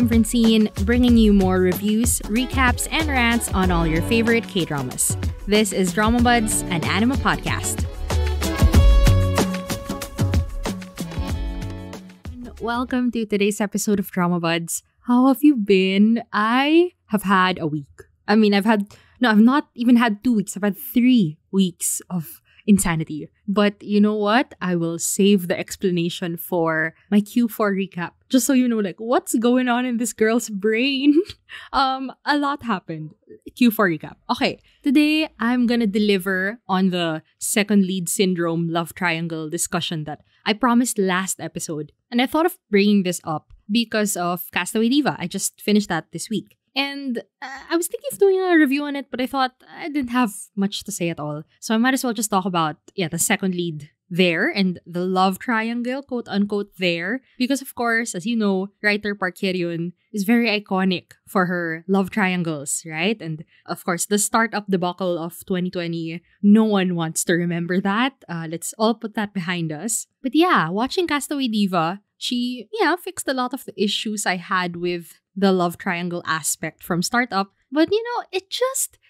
I'm Francine, bringing you more reviews, recaps, and rants on all your favorite K-dramas. This is Dramabuds, an anime podcast. Welcome to today's episode of Dramabuds. How have you been? I have had a week. I've not even had 2 weeks. I've had 3 weeks of insanity. But you know what? I will save the explanation for my Q4 recap. Just so you know, what's going on in this girl's brain. A lot happened. Q4 recap. Okay, today I'm gonna deliver on the second lead syndrome love triangle discussion that I promised last episode. And I thought of bringing this up because of Castaway Diva. I just finished that this week. And I was thinking of doing a review on it, but I thought I didn't have much to say at all. So I might as well just talk about, the second lead there and the love triangle, quote unquote, there. Because of course, as you know, writer Park Hye-ryun is very iconic for her love triangles, right? And of course, the startup debacle of 2020, no one wants to remember that. Let's all put that behind us. But yeah, watching Castaway Diva, she, fixed a lot of the issues I had with the love triangle aspect from startup. But it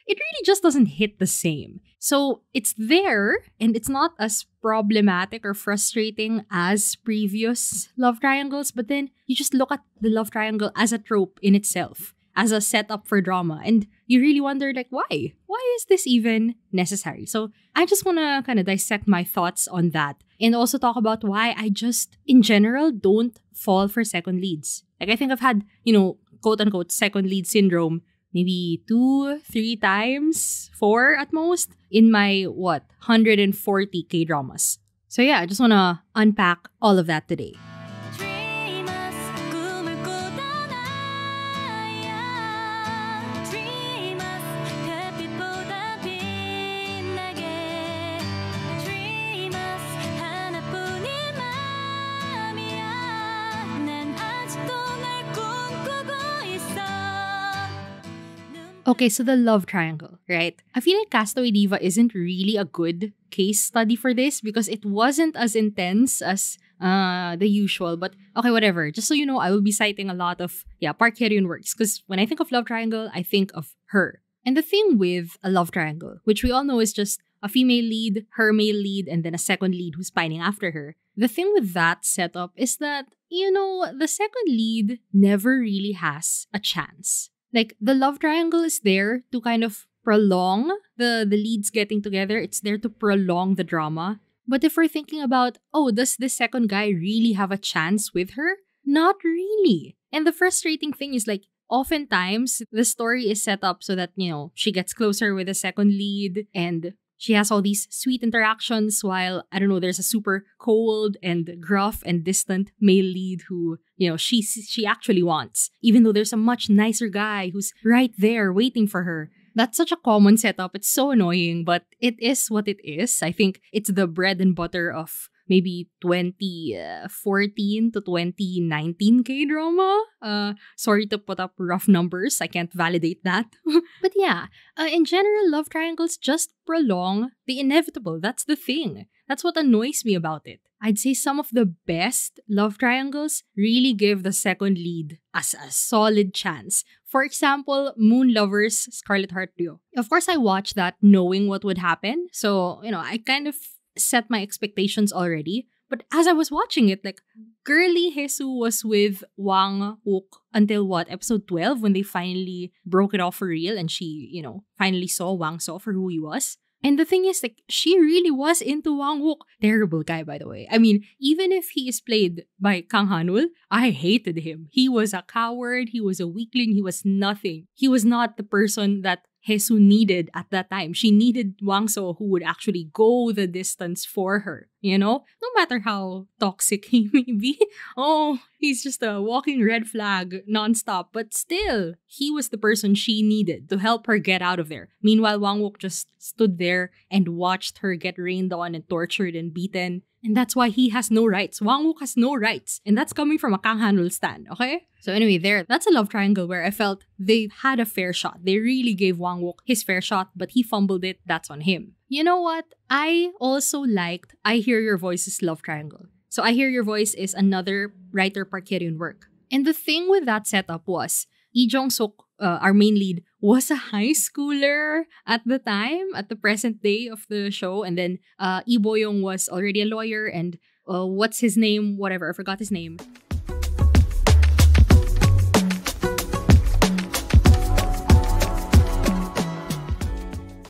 really just doesn't hit the same. So it's there and it's not as problematic or frustrating as previous love triangles. But then you just look at the love triangle as a trope in itself, as a setup for drama. And you really wonder, why? Why is this even necessary? So I just want to kind of dissect my thoughts on that. And also talk about why I just, in general, don't fall for second leads. I think I've had, quote-unquote, second lead syndrome maybe 2-3 times, 4 at most, in my, 140 K-dramas. So yeah, I just want to unpack all of that today. Okay, so the love triangle, right? I feel like Castaway Diva isn't really a good case study for this because it wasn't as intense as the usual. But okay, whatever. Just so you know, I will be citing a lot of Park Hye-ryun works because when I think of love triangle, I think of her. And the thing with a love triangle, which we all know is just a female lead, her male lead, and then a second lead who's pining after her. The thing with that setup is that, the second lead never really has a chance. The love triangle is there to kind of prolong the leads getting together. It's there to prolong the drama. But if we're thinking about, does this second guy really have a chance with her? Not really. And the frustrating thing is oftentimes the story is set up so that, she gets closer with the second lead and she has all these sweet interactions while, there's a super cold and gruff and distant male lead who, she actually wants. Even though there's a much nicer guy who's right there waiting for her. That's such a common setup. It's so annoying, but it is what it is. I think it's the bread and butter of maybe 2014 to 2019 K-drama. Sorry to put up rough numbers. I can't validate that. But in general, love triangles just prolong the inevitable. That's the thing. That's what annoys me about it. I'd say some of the best love triangles really give the second lead as a solid chance. For example, Moon Lovers' Scarlet Heart Duo. Of course, I watched that knowing what would happen. So, I kind of set my expectations already. But as I was watching it, girly Jesus was with Wang Wook until episode 12 when they finally broke it off for real and she, finally saw Wang So for who he was. And the thing is, she really was into Wang Wook. Terrible guy, by the way. I mean, even if he is played by Kang Han-ul, I hated him. He was a coward. He was a weakling. He was nothing. He was not the person that Jesus needed at that time. She needed Wang So who would actually go the distance for her. No matter how toxic he may be. He's just a walking red flag nonstop. But still, he was the person she needed to help her get out of there. Meanwhile, Wang Wook just stood there and watched her get rained on and tortured and beaten. And that's why he has no rights. Wang Wook has no rights. And that's coming from a Kang Han-ul stan, okay? So anyway, that's a love triangle where I felt they had a fair shot. They really gave Wang Wook his fair shot, but he fumbled it. That's on him. You know what? I also liked I Hear Your Voice's love triangle. So I Hear Your Voice is another writer Park Hye-ryun work. And the thing with that setup was, Lee Jong-suk, our main lead, was a high schooler at the time, at the present day of the show. And then Lee Bo-young was already a lawyer, and what's his name? Whatever, I forgot his name.